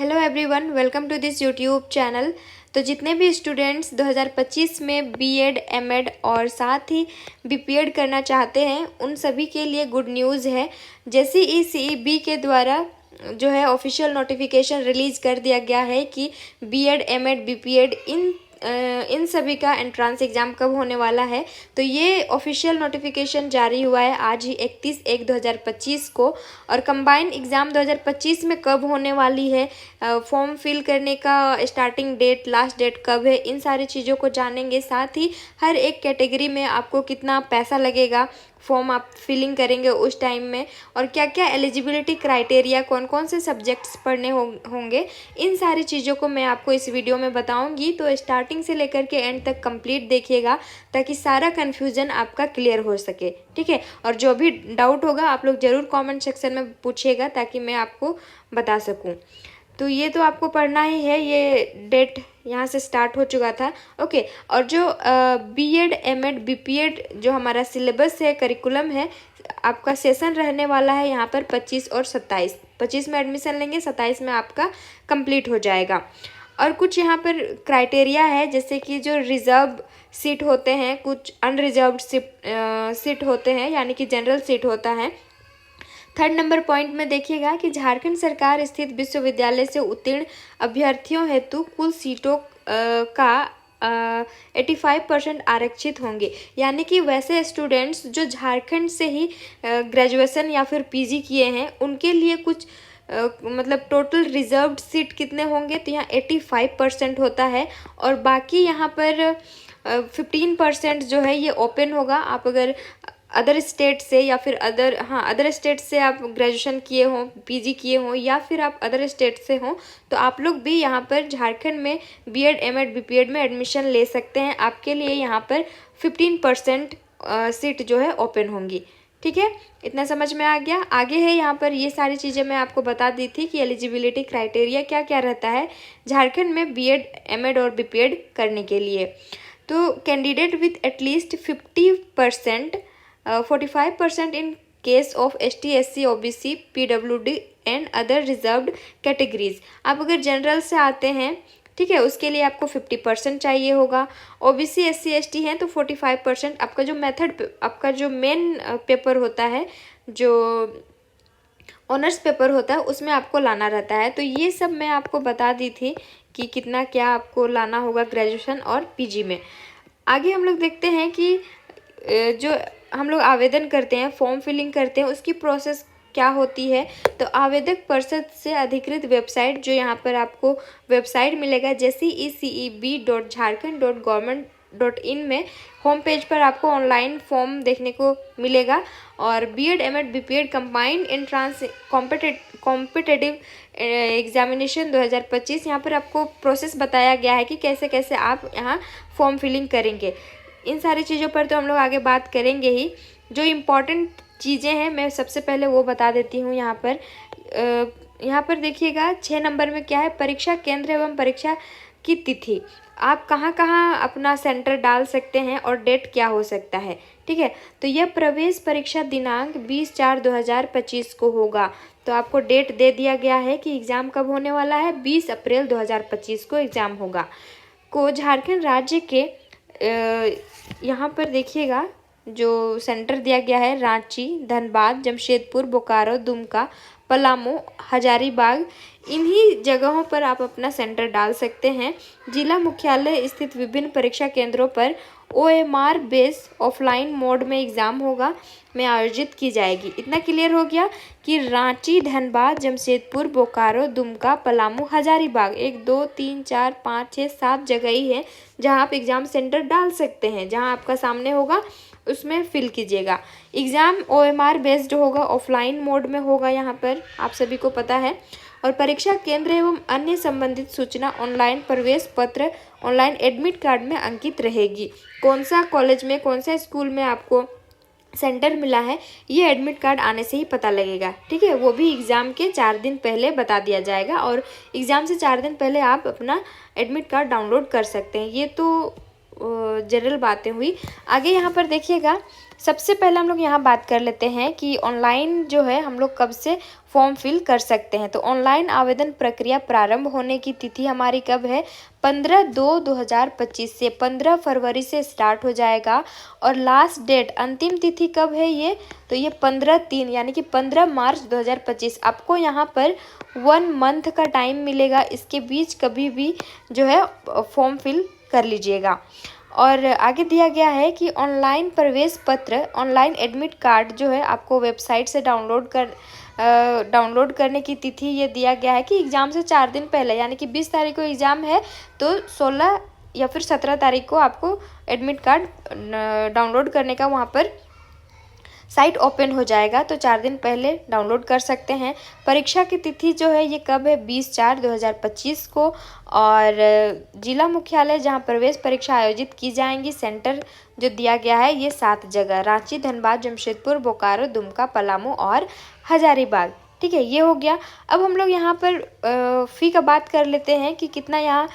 Hello everyone, welcome to this YouTube channel. तो जितने भी स्टूडेंट्स 2025 में बीएड, एमएड और साथ ही बीपीएड करना चाहते हैं उन सभी के लिए गुड न्यूज़ है। जैसे ही सीईबी के द्वारा जो है ऑफिशियल नोटिफिकेशन रिलीज़ कर दिया गया है कि बीएड, एमएड, बीपीएड इन सभी का एंट्रेंस एग्ज़ाम कब होने वाला है। तो ये ऑफिशियल नोटिफिकेशन जारी हुआ है आज ही 31/1/2025 को। और कंबाइंड एग्ज़ाम 2025 में कब होने वाली है, फॉर्म फिल करने का स्टार्टिंग डेट, लास्ट डेट कब है, इन सारी चीज़ों को जानेंगे। साथ ही हर एक कैटेगरी में आपको कितना पैसा लगेगा, फॉर्म आप फिलिंग करेंगे उस टाइम में, और क्या क्या एलिजिबिलिटी क्राइटेरिया, कौन कौन से सब्जेक्ट्स पढ़ने होंगे, इन सारी चीज़ों को मैं आपको इस वीडियो में बताऊंगी। तो स्टार्टिंग से लेकर के एंड तक कंप्लीट देखिएगा ताकि सारा कन्फ्यूज़न आपका क्लियर हो सके, ठीक है। और जो भी डाउट होगा आप लोग ज़रूर कमेंट सेक्शन में पूछिएगा ताकि मैं आपको बता सकूँ। तो ये तो आपको पढ़ना ही है, ये डेट यहाँ से स्टार्ट हो चुका था, ओके। और जो बीएड, एमएड, बीपीएड जो हमारा सिलेबस है, करिकुलम है, आपका सेशन रहने वाला है यहाँ पर 25 और 27। 25 में एडमिशन लेंगे, 27 में आपका कंप्लीट हो जाएगा। और कुछ यहाँ पर क्राइटेरिया है, जैसे कि जो रिजर्व सीट होते हैं, कुछ अनरिजर्व्ड सीट होते हैं, यानी कि जनरल सीट होता है। 3rd नंबर पॉइंट में देखिएगा कि झारखंड सरकार स्थित विश्वविद्यालय से उत्तीर्ण अभ्यर्थियों हेतु कुल सीटों का 85% आरक्षित होंगे। यानी कि वैसे स्टूडेंट्स जो झारखंड से ही ग्रेजुएशन या फिर पीजी किए हैं उनके लिए कुछ मतलब टोटल रिजर्व्ड सीट कितने होंगे, तो यहाँ 85% होता है। और बाकी यहाँ पर 15% जो है ये ओपन होगा। आप अगर अदर स्टेट से या फिर अदर स्टेट से आप ग्रेजुएशन किए हों, पीजी किए हों, या फिर आप अदर स्टेट से हों, तो आप लोग भी यहाँ पर झारखंड में बीएड, एमएड, बीपीएड में एडमिशन ले सकते हैं। आपके लिए यहाँ पर 15% सीट जो है ओपन होंगी, ठीक है। इतना समझ में आ गया। आगे है यहाँ पर ये सारी चीज़ें मैं आपको बता दी थी कि एलिजिबिलिटी क्राइटेरिया क्या क्या रहता है झारखंड में बीएड, एमएड और बीपीएड करने के लिए। तो candidate with at least 50%, 45% in case of ST, SC, OBC, PWD and other reserved categories. आप अगर जनरल से आते हैं, ठीक है, उसके लिए आपको 50% चाहिए होगा। OBC, SC, ST हैं तो 45%। आपका जो मेथड, आपका जो मेन पेपर होता है, जो ऑनर्स पेपर होता है, उसमें आपको लाना रहता है। तो ये सब मैं आपको बता दी थी कि कितना क्या आपको लाना होगा ग्रेजुएशन और पीजी में। आगे हम लोग देखते हैं कि जो हम लोग आवेदन करते हैं, फॉर्म फिलिंग करते हैं, उसकी प्रोसेस क्या होती है। तो आवेदक परिषद से अधिकृत वेबसाइट, जो यहाँ पर आपको वेबसाइट मिलेगा जैसे eceb.jharkhand.government.in में, होम पेज पर आपको ऑनलाइन फॉर्म देखने को मिलेगा। और BEd, MEd, BPEd combined entrance competitive examination 2025, यहाँ पर आपको प्रोसेस बताया गया है कि कैसे कैसे आप यहाँ फॉर्म फिलिंग करेंगे। इन सारी चीज़ों पर तो हम लोग आगे बात करेंगे ही। जो इम्पोर्टेंट चीज़ें हैं मैं सबसे पहले वो बता देती हूँ। यहाँ पर देखिएगा 6 नंबर में क्या है, परीक्षा केंद्र एवं परीक्षा की तिथि। आप कहाँ कहाँ अपना सेंटर डाल सकते हैं और डेट क्या हो सकता है, ठीक है। तो यह प्रवेश परीक्षा दिनांक 20/4/2025 को होगा। तो आपको डेट दे दिया गया है कि एग्ज़ाम कब होने वाला है, 20 अप्रैल 2025 को एग्ज़ाम होगा। झारखंड राज्य के यहाँ पर देखिएगा जो सेंटर दिया गया है, रांची, धनबाद, जमशेदपुर, बोकारो, दुमका, पलामू, हजारीबाग, इन्हीं जगहों पर आप अपना सेंटर डाल सकते हैं। जिला मुख्यालय स्थित विभिन्न परीक्षा केंद्रों पर OMR बेस ऑफलाइन मोड में एग्ज़ाम होगा में आयोजित की जाएगी। इतना क्लियर हो गया कि रांची, धनबाद, जमशेदपुर, बोकारो, दुमका, पलामू, हजारीबाग, 1 2 3 4 5 6 7 जगह ही है जहां आप एग्ज़ाम सेंटर डाल सकते हैं। जहां आपका सामने होगा उसमें फिल कीजिएगा। एग्ज़ाम OMR बेस्ड होगा, ऑफलाइन मोड में होगा, यहाँ पर आप सभी को पता है। और परीक्षा केंद्र एवं अन्य संबंधित सूचना ऑनलाइन प्रवेश पत्र, ऑनलाइन एडमिट कार्ड में अंकित रहेगी। कौन सा कॉलेज में, कौन सा स्कूल में आपको सेंटर मिला है, ये एडमिट कार्ड आने से ही पता लगेगा, ठीक है। वो भी एग्ज़ाम के 4 दिन पहले बता दिया जाएगा। और एग्ज़ाम से 4 दिन पहले आप अपना एडमिट कार्ड डाउनलोड कर सकते हैं। ये तो जनरल बातें हुई। आगे यहाँ पर देखिएगा, सबसे पहले हम लोग यहाँ बात कर लेते हैं कि ऑनलाइन जो है हम लोग कब से फॉर्म फिल कर सकते हैं। तो ऑनलाइन आवेदन प्रक्रिया प्रारंभ होने की तिथि हमारी कब है, 15/2/2025 से 15 फरवरी से स्टार्ट हो जाएगा। और लास्ट डेट, अंतिम तिथि कब है ये, तो ये 15/3 यानी कि 15 मार्च 2025। आपको यहाँ पर 1 मंथ का टाइम मिलेगा, इसके बीच कभी भी जो है फॉर्म फिल कर लीजिएगा। और आगे दिया गया है कि ऑनलाइन प्रवेश पत्र, ऑनलाइन एडमिट कार्ड जो है आपको वेबसाइट से डाउनलोड करने की तिथि ये दिया गया है कि एग्ज़ाम से 4 दिन पहले, यानी कि 20 तारीख को एग्ज़ाम है तो 16 या फिर 17 तारीख को आपको एडमिट कार्ड डाउनलोड करने का वहाँ पर साइट ओपन हो जाएगा, तो 4 दिन पहले डाउनलोड कर सकते हैं। परीक्षा की तिथि जो है ये कब है, 20/4/2025 को। और जिला मुख्यालय जहां प्रवेश परीक्षा आयोजित की जाएंगी, सेंटर जो दिया गया है ये 7 जगह, रांची, धनबाद, जमशेदपुर, बोकारो, दुमका, पलामू और हजारीबाग। ठीक है, ये हो गया। अब हम लोग यहाँ पर फ़ी का बात कर लेते हैं कि कितना यहाँ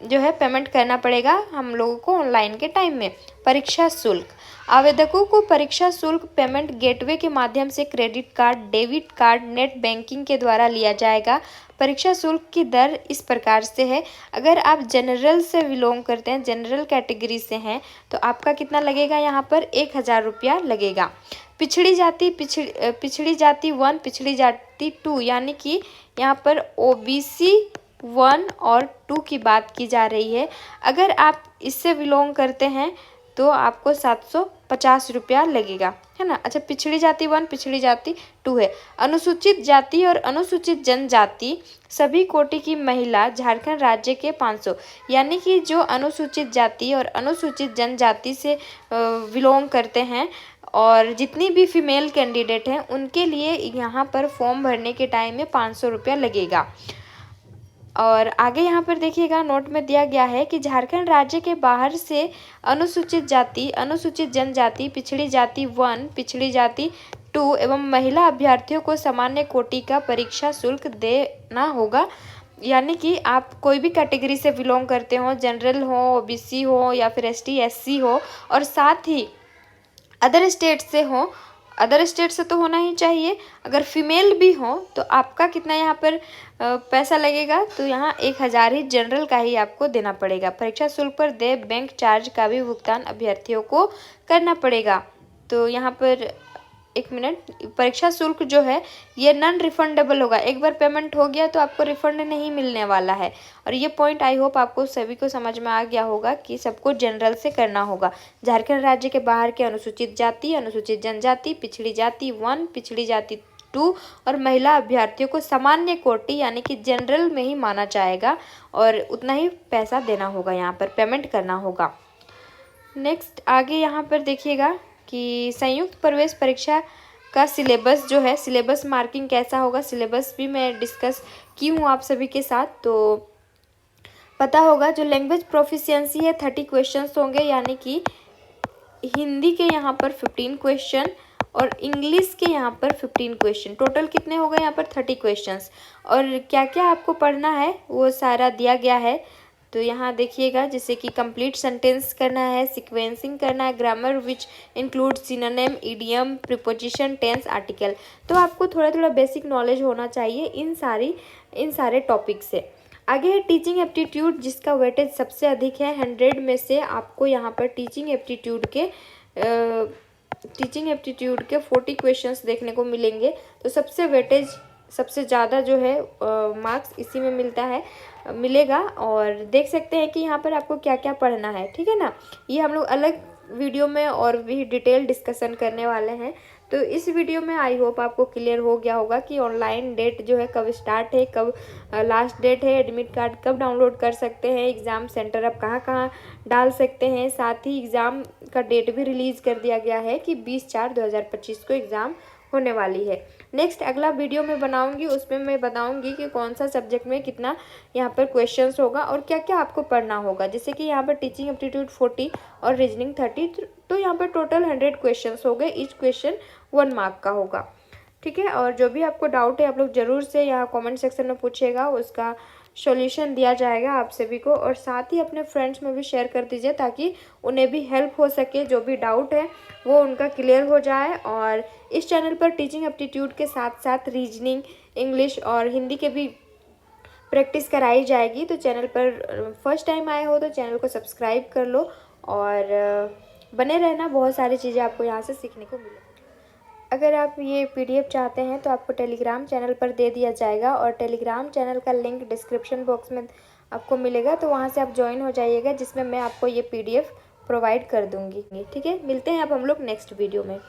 जो है पेमेंट करना पड़ेगा हम लोगों को ऑनलाइन के टाइम में। परीक्षा शुल्क, आवेदकों को परीक्षा शुल्क पेमेंट गेटवे के माध्यम से credit card, debit card, net banking के द्वारा लिया जाएगा। परीक्षा शुल्क की दर इस प्रकार से है, अगर आप जनरल से बिलोंग करते हैं, जनरल कैटेगरी से हैं, तो आपका कितना लगेगा, यहाँ पर 1000 रुपया लगेगा। पिछड़ी जाति 1, पिछड़ी जाति 2, यानी कि यहाँ पर OBC 1 और 2 की बात की जा रही है। अगर आप इससे बिलोंग करते हैं तो आपको 750 रुपया लगेगा, है ना। अच्छा, पिछड़ी जाति 1, पिछड़ी जाति 2 है। अनुसूचित जाति और अनुसूचित जनजाति सभी कोटि की महिला झारखंड राज्य के 500, यानी कि जो अनुसूचित जाति और अनुसूचित जनजाति से बिलोंग करते हैं और जितनी भी फीमेल कैंडिडेट हैं उनके लिए यहाँ पर फॉर्म भरने के टाइम में 500 रुपया लगेगा। और आगे यहाँ पर देखिएगा, नोट में दिया गया है कि झारखंड राज्य के बाहर से अनुसूचित जाति, अनुसूचित जनजाति, पिछड़ी जाति 1, पिछड़ी जाति 2 एवं महिला अभ्यर्थियों को सामान्य कोटि का परीक्षा शुल्क देना होगा। यानी कि आप कोई भी कैटेगरी से बिलोंग करते हो, जनरल हो, OBC हो या फिर ST SC हो, और साथ ही अदर स्टेट से हो, अदर स्टेट से तो होना ही चाहिए, अगर फीमेल भी हो तो आपका कितना यहाँ पर पैसा लगेगा, तो यहाँ 1000 ही जनरल का ही आपको देना पड़ेगा। परीक्षा शुल्क पर देय बैंक चार्ज का भी भुगतान अभ्यर्थियों को करना पड़ेगा। तो यहाँ पर एक मिनट, परीक्षा शुल्क जो है ये नॉन रिफंडेबल होगा, एक बार पेमेंट हो गया तो आपको रिफंड नहीं मिलने वाला है। और ये पॉइंट आई होप आपको सभी को समझ में आ गया होगा कि सबको जनरल से करना होगा। झारखंड राज्य के बाहर के अनुसूचित जाति, अनुसूचित जनजाति, पिछड़ी जाति 1, पिछड़ी जाति 2 और महिला अभ्यर्थियों को सामान्य कोटि यानी कि जनरल में ही माना जाएगा और उतना ही पैसा देना होगा, यहाँ पर पेमेंट करना होगा। नेक्स्ट आगे यहाँ पर देखिएगा कि संयुक्त प्रवेश परीक्षा का सिलेबस जो है, सिलेबस मार्किंग कैसा होगा, सिलेबस भी मैं डिस्कस की हूँ आप सभी के साथ, तो पता होगा। जो लैंग्वेज प्रोफिशिएंसी है 30 क्वेश्चंस होंगे, यानी कि हिंदी के यहाँ पर 15 क्वेश्चन और इंग्लिश के यहाँ पर 15 क्वेश्चन, टोटल कितने हो गए यहाँ पर 30 क्वेश्चंस। और क्या क्या आपको पढ़ना है वो सारा दिया गया है, तो यहाँ देखिएगा, जैसे कि कंप्लीट सेंटेंस करना है, सीक्वेंसिंग करना है, grammar which include synonym, idiom, preposition, tense, article. तो आपको थोड़ा थोड़ा बेसिक नॉलेज होना चाहिए इन सारे टॉपिक से। आगे है टीचिंग एप्टीट्यूड, जिसका वेटेज सबसे अधिक है। 100 में से आपको यहाँ पर टीचिंग एप्टीट्यूड के 40 क्वेश्चंस देखने को मिलेंगे। तो सबसे वेटेज सबसे ज़्यादा जो है मार्क्स इसी में मिलेगा। और देख सकते हैं कि यहाँ पर आपको क्या क्या पढ़ना है, ठीक है ना। ये हम लोग अलग वीडियो में और भी डिटेल डिस्कशन करने वाले हैं। तो इस वीडियो में आई होप आपको क्लियर हो गया होगा कि ऑनलाइन डेट जो है कब स्टार्ट है, कब लास्ट डेट है, एडमिट कार्ड कब डाउनलोड कर सकते हैं, एग्ज़ाम सेंटर आप कहाँ कहाँ डाल सकते हैं। साथ ही एग्ज़ाम का डेट भी रिलीज़ कर दिया गया है कि 20/4/2025 को एग्ज़ाम होने वाली है। नेक्स्ट अगला वीडियो में बनाऊंगी, उसमें मैं बताऊंगी कि कौन सा सब्जेक्ट में कितना यहाँ पर क्वेश्चंस होगा और क्या क्या आपको पढ़ना होगा। जैसे कि यहाँ पर टीचिंग एप्टीट्यूड 40 और रीजनिंग 30, तो यहाँ पर टोटल 100 क्वेश्चंस हो गए, ईच क्वेश्चन 1 मार्क का होगा। ठीक है। और जो भी आपको डाउट है आप लोग ज़रूर से यहाँ कमेंट सेक्शन में पूछिएगा, उसका सॉल्यूशन दिया जाएगा आप सभी को। और साथ ही अपने फ्रेंड्स में भी शेयर कर दीजिए ताकि उन्हें भी हेल्प हो सके, जो भी डाउट है वो उनका क्लियर हो जाए। और इस चैनल पर टीचिंग एप्टीट्यूड के साथ साथ रीजनिंग, इंग्लिश और हिंदी के भी प्रैक्टिस कराई जाएगी। तो चैनल पर फर्स्ट टाइम आए हो तो चैनल को सब्सक्राइब कर लो और बने रहना, बहुत सारी चीज़ें आपको यहाँ से सीखने को मिलेगी। अगर आप ये पीडीएफ चाहते हैं तो आपको टेलीग्राम चैनल पर दे दिया जाएगा और टेलीग्राम चैनल का लिंक डिस्क्रिप्शन बॉक्स में आपको मिलेगा, तो वहाँ से आप ज्वाइन हो जाइएगा, जिसमें मैं आपको ये पीडीएफ प्रोवाइड कर दूँगी। ठीक है, मिलते हैं अब हम लोग नेक्स्ट वीडियो में।